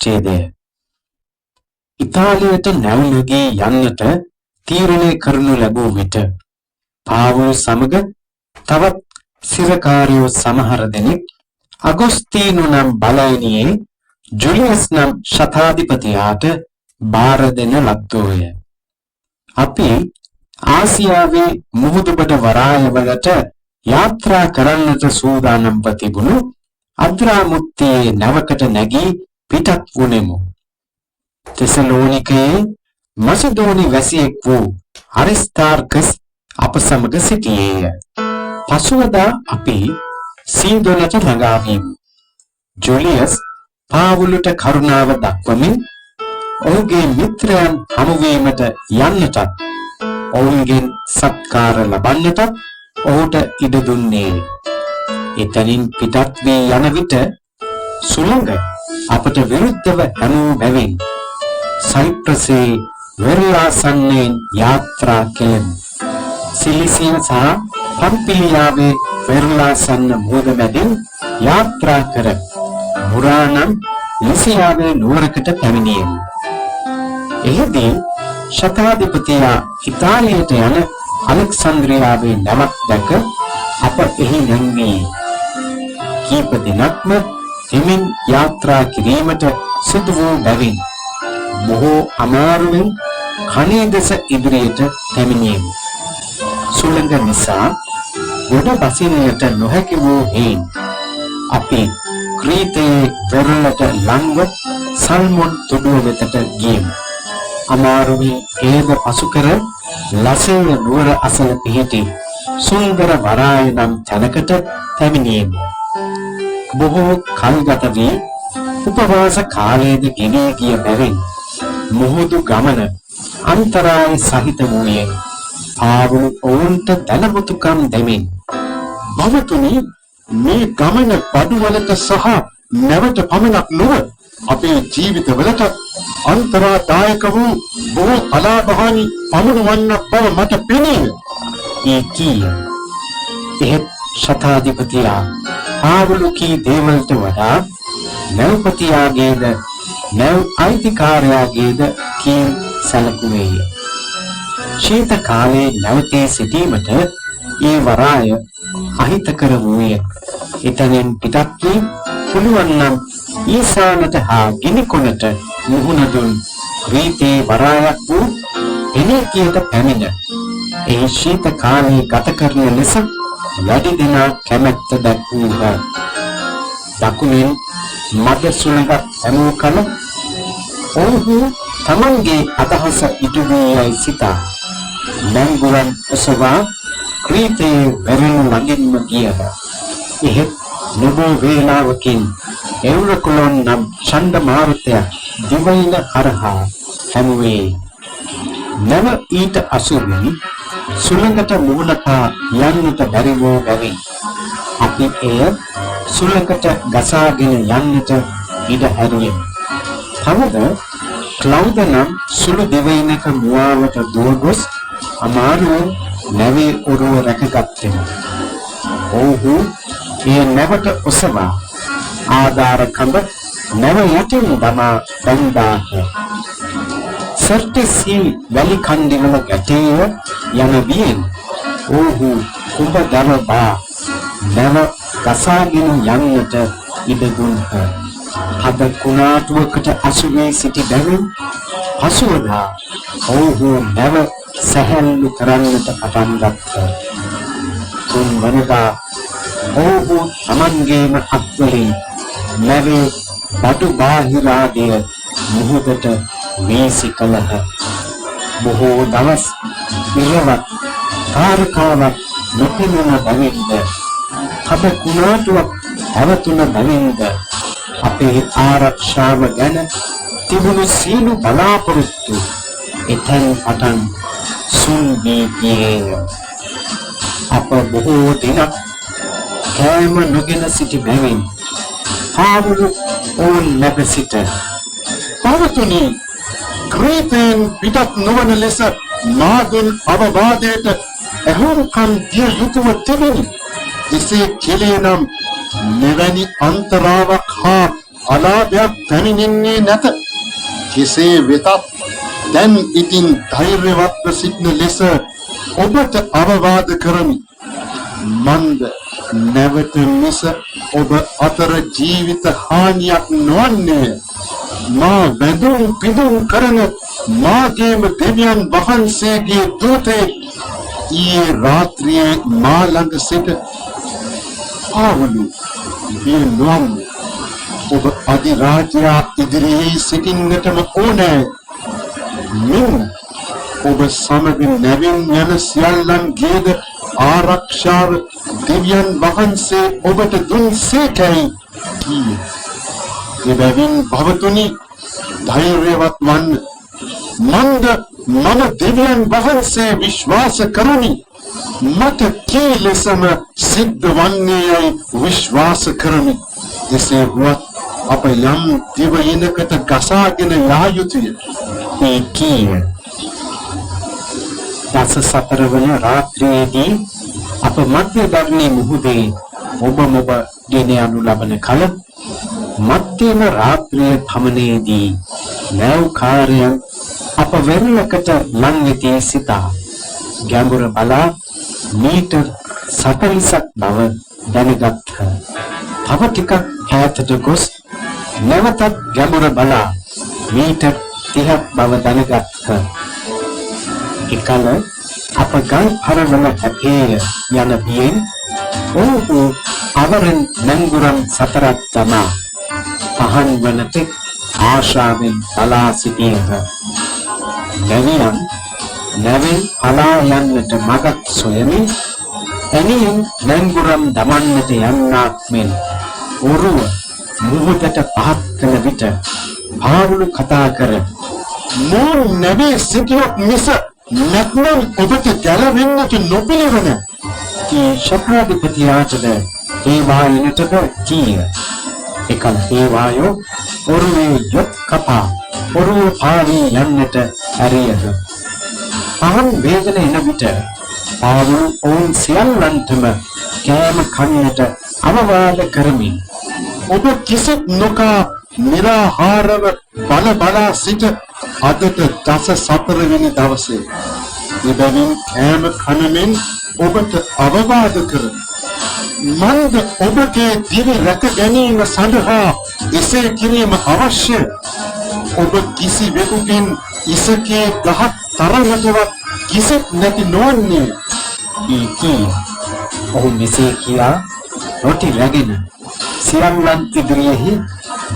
පරිච්ඡේදය. ඉතාලියට නැවුලගේ යන්නට තීරණය කරනු ලැබූ විට පාවුල් සමග තවත් සිරකාරයෝ සමහර දෙනෙක් අගොස්තීනු නම් බලයිනියේ ජුලියස් නම් ශතාධිපතියාට බාර දෙන ලද්දෝය. අපි ආසියාවේ මුහුදුබඩ වරායවලට යාත්‍රා කරන්නට සූදානම්ව තිබුණු අද්‍රාමුත්තියේ නැවකට නැගී පිටත් වුණෙමු. තෙසලෝනිකයේ මසදෝනි වැසියෙක් වූ අරිස්තාර්කස් අප සමග සිටියේය. පසුවදා අපි සීදොනට ළඟාවීමු. ජුලියස් පාවුලට කරුණාව දක්වමින් ඔහුගේ මිත්‍රයන් හමුවීමට යන්නටත් ඔවුන්ගෙන් සත්කාර ලබන්නටත් ඔහුට ඉඩ දුන්නේය. එතනින් පිටත් වී යන විට සුළඟ අපට විරුද්ධව හැමූ බැවින් සයිප්‍රසේ වෙරළාසන්නයෙන් යාත්‍රා කෙළෙමු. සිලිසිය සහ පම්පිලියාවේ වෙරළාසන්න මුහුද මැදින් යාත්‍රා කර මුරානම් ලිසියාවේ නුවරකට පැමිණියෙමු. එහිදී ශතාධිපතියා ඉතාලියට යන අලෙක්සන්ද්‍රියාවේ නැවක් දැක අප එහි නැංවී කීප දිනක්ම එමින් යාත්‍රා කිරීමට සිදු වූ බැවින් බොහෝ අමාරුවෙන් කණේ දෙස ඉදිරියට පැමිණියෙමු. සුළඟ නිසා ගොඩ බසින්නට නොහැකි වූ හේයින් අපි ක්‍රීතයේ වෙරළට ලංව සල්මොන් තුඩුව වෙතට ගියෙමු. අමාරුවෙන් ඒද පසු කර ලසය නුවර අසල පිහිටි සුන්දර වරාය නම් තැනකට පැමිණියෙමු. බොහෝ කල්ගත වී උපවාස කාලයේද ගෙවී ගිය බැවින් මුහුදු ගමන අන්තරාය සහිත වූයේ. පාවුල් ඔවුන්ට දැනමුතුකම් දෙමින් භවතුනි, මේ ගමන බඩුවලට සහ නැවට පමණක් නොව අපේ ජීවිතවලට අන්තරාදායක වූ බොහෝ අලාභහානි පමුණුවන්නක් බව මට පෙනේ. ඒ කීය. එහෙත් ශතාධිපතියා පාවුලු කී දේවල්ට වඩා නැව්පතියාගේද නැව් අයිතිකාරයාගේද කී සැලකුවේය. ශීත කාලයේ නැවතී සිටීමට ඒ වරාය අහිතකර වූය. එතනින් පිටත් වී පුළුවන් නම් ඊසානට හා ගිනිකොනට මුහුණ දුන් ක්‍රීතේ වරායක් වූ එනේකියට පැමිණ ඒ ශීත කාලයේ ගත කරන ලෙස වැඩි දෙනා කැමැත්ත දැක්වූහ. දකුණෙන් මද සුළඟක් ඇමූ කල ඔවුහු තමන්ගේ අදහස ඉටු වී යයි සිතා නැංගුවන් ඔසවා ක්‍රීතයේ වෙරළු ළඟින්ම ගියහ. එහෙත් නොබෝ වේලාවකින් එවුරකුලොන් නම් ඡණ්ඩ මාරුතයක් දිවයින හරහා හැමුවේ. නැව ඊට අසුරුයි සුළඟට මුහුණපා යන්නට බැරි වූ බැවින් අපි එය සුළඟට ගසාගෙන යන්නට ඉඩ හැරුවෙමු. තවද ක්ලවුද නම් සුළු දිවයිනක මුවාවට දුව ගොස් අමාරුවෙන් නැවේ ඔරුව රැකගත්තෙමු. ඔවුහු එය නැවට ඔසවා ආධාර කඹ නැව යටින් දමා බැන්දාහ. සර්ටිසී වැලි කන්දිවල ගැටේය යන වියෙන් ඔවුහු කුඹ දරබා නැව ගසාගෙන යන්නට ඉඩ දුන්හ. හද කුණාටුවකට අසු වී සිටි බැවින් පසුවදා ඔවුහු නැව සැහැල්ලු කරන්නට පටන් ගත්තා. තුන්වනදා ඔවුහු තමන්ගේම අත්වලින් නැවේ බඩු බාහිරාදය මුහුදට වීසි කළහ. බොහෝ දවස් ඉරවත් තාරකාවක් නොපෙනුන බැවින්ද හද කුණාටුවක් හැවතුන බැවින්ද අපේ ආරක්ෂාව ගැන තිබුණු සියලු බලාපොරොත්තු එතැන් පටන් සුන් වී ගියේය. අප බොහෝ දිනක් කෑම නොගෙන සිටි බැවින් පාවුලු ඔවුන් නැග සිට භවතුනි, ක්‍රීතයන් පිටත් නොවන ලෙස මාගෙන් අවවාදයට ඇහුම්කන් දිය යුතුව තිබෙන. එසේ කෙලේ නම් මෙවැනි අන්තරාවක් හා අලාභයක් පැමිණෙන්නේ නැත. කෙසේ වෙතත් දැන් ඉතින් ධෛර්යවත්ව සිටින ලෙස ඔබට අවවාද කරමි. මන්ද නැවත මිස ඔබ අතර ජීවිත හානියක් නොවන්නේ. මා වැඳුම් පිදුම් කරන මාගේම දෙවියන් වහන්සේගේ දූතයෙක් ඊයේ රාත්‍රියේ මා ළඟ සිට ආවලු. මේ නොවන්න ඔබ අධිරාජයා ඉදිරියේ සිටින්නටම ඕනෑ. මින් ඔබ සමග නැවින් යන සියල්ලන්ගේද ආරක්ෂාව දෙවියන් වහන්සේ ඔබට දුන්සේකයි. එබැවින් භවතුනි ධෛර්යවත් වන්න. මන්ද මම දෙවියන් වහන්සේ විශ්වාස කරමි. මට කී ලෙසම සිද්ධ වන්නේයයි විශ්වාස කරමි. එසේ වුවත් අප යම් දිවයිනකට ගසාගෙන යා යුතුය. මේ කීය දස සතර වන රාත්‍රියේදී අප මධ්‍ය ධර්මයේ මුහුදේ ඔබ ගෙන යනු ලබන කල මධ්‍යම රාත්‍රිය පමණේදී නැව්කාරයන් අප වෙරළකට ලං වෙතේ සිතා ගැඹුර බලා මීටර් 40ක් බව දැනගත්හ. තව ටිකක් ඈතට ගොස් නැවතත් ගැඹුර බලා මීටර් 30ක් බව දැනගත්හ. එකල අප ගල් පරවන හැපේ යන බියෙන් ඔහු අවරන් නැංගුරම් සතරක් තමා පහන් වනට ආශාවෙන් බලා සිටියහ. නැවෙන් අලා යන්නට මගක් සොයමින් එනියෙන් නැංගුරම් දමන්නට යන්නාක් මෙන් ඔරුව මුහුදට පහත් කළ විට පාවුලු කතා කර මෝන් නැවේ සිටියොත් මිස නැත්නම් ඔබට ගැලවෙන්නට නොපිළිවෙන. ඒ ශක්‍රාධිපතියාටද ඒ වායනටද කීය. එකල ඒ වායෝ ඔරුවේ යොත් කපා ඔරුව පාවී යන්නට ඇරියද. පහන් වේගන එන විට පාවුලු ඔවුන් සියල්ලන්ටම කෑම කන්නට අවවාද කරමින් ඔබ කිසිත් නොකා නිරාහාරව බලා සිට අදට දස සතරවෙනි දවසේ. එබැවින් කෑම කනමින් ඔබට අවවාද කරමි. මන්ද ඔබගේ දිවි රැක ගැනීම සඳහා එසේ කිරීම අවශ්‍ය. ඔබ කිසිවෙකුගෙන් ඉසකේ ගහක් තරමටවත් කිසිත් නැති නොවන්නේ. ඔහු මෙසේ කියා රොටි රැගෙන සියල්ලන් ඉදිරියෙහි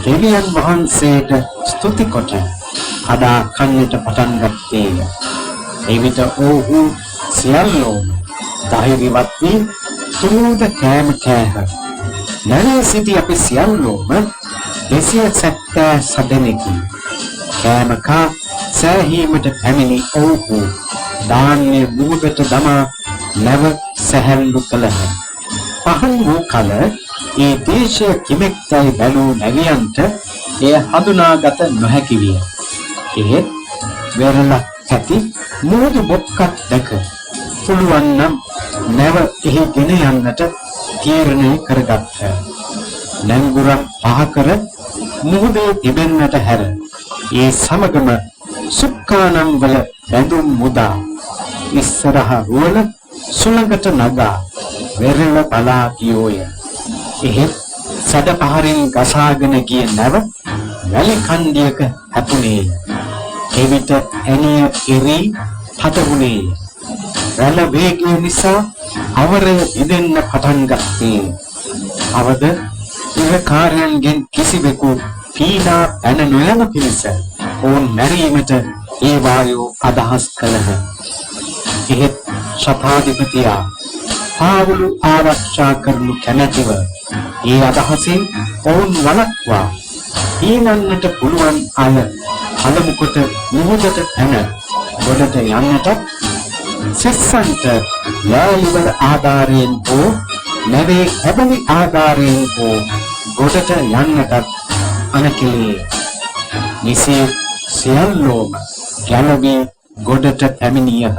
දෙවියන් වහන්සේට ස්තුති කොට කඩා කන්නට පටන් ගත්තේය. එවිට ඔහු සියල්ලෝම ධෛර්යවත් වී තුමුද කෑම කෑහ. නැවේ සිටි අපි සියල්ලෝම 270 දෙනෙකි. කෑම කා සෑහීමට පැමිණි ඔහු ධාන්‍ය මුහුදට දමා නැව සැහැල්ලු කළහ. පහන් වූ කල ඒ දේශය කිමෙක්දයි බැලූ නැවියන්ට එය හඳුනාගත නොහැකි විය. එහෙත් වෙරළක් ඇති මුහුදු බොක්කක් දැක පුළුවන් නම් නැව එහි ගෙන යන්නට තීරණය කරගත්හ. නැංගුරම් පහකර මුහුදේ තිබෙන්නට හැර ඒ සමගම සුක්කානම් වල බැඳුම් මුදා ඉස්සරහ රුවල සුළඟට නගා වෙරළ බලා ගියෝය. එහෙත් සැඩ පහරින් ගසාගෙන ගිය නැව වැලි කන්දියක හැපුණේය. එවිට ඇනිය එරී හටුණේය. වැල වේගය නිසා අවරය ඉදෙන්න පටන් ගත්තේ. අවද ඉරකාරයන්ගෙන් කිසිවෙකු පීඩා පැන නොයන පිණිස ඔවුන් මැරීමට ඒ වායෝ අදහස් කළහ. එහෙත් ශතාධිපතියා පාවුලු ආරක්ෂා කරනු කැමැතිව ඒ අදහසින් ඔවුන් වළක්වා ඊනන්නට පුළුවන් අය පළමු කොට මුහුදට පැන ගොඩට යන්නට සිස්සන්ට යාලිවල ආධාරයෙන් හෝ නැවේ හැබලි ආධාරයෙන් හෝ ගොඩට යන්නට අනකලේ. නිසේ සියල්ලෝම ගැලවී ගොඩට පැමිණියහ.